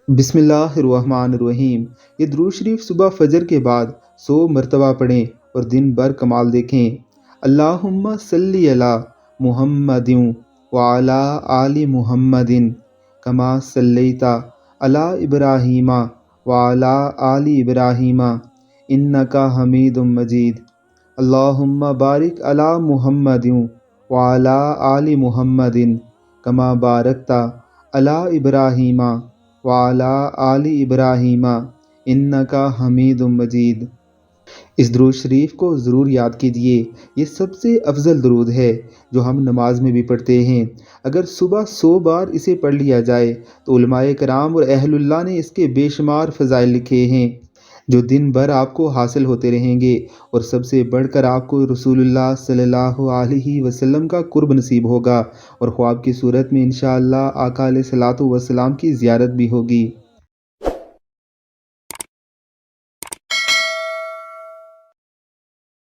بسم اللہ الرحمن الرحیم۔ یہ درود شریف صبح فجر کے بعد 100 مرتبہ پڑھیں اور دن بھر کمال دیکھیں۔ اللہم صلی علی محمد وعلی آل محمد کما صلیت علی ابراہیم وعلی آل ابراہیم انک حمید مجید۔ اللہم بارک علی محمد وعلی آل محمد کما بارکت علی ابراہیم وعلی آل ابراہیم انک حمید مجید۔ اس درود شریف کو ضرور یاد کیجیے۔ یہ سب سے افضل درود ہے جو ہم نماز میں بھی پڑھتے ہیں۔ اگر صبح 100 بار اسے پڑھ لیا جائے تو علماء کرام اور اہل اللہ نے اس کے بے شمار فضائل لکھے ہیں جو دن بھر آپ کو حاصل ہوتے رہیں گے، اور سب سے بڑھ کر آپ کو رسول اللہ صلی اللہ علیہ وسلم کا قرب نصیب ہوگا، اور خواب کی صورت میں انشاءاللہ آقا علیہ الصلوۃ والسلام کی زیارت بھی ہوگی۔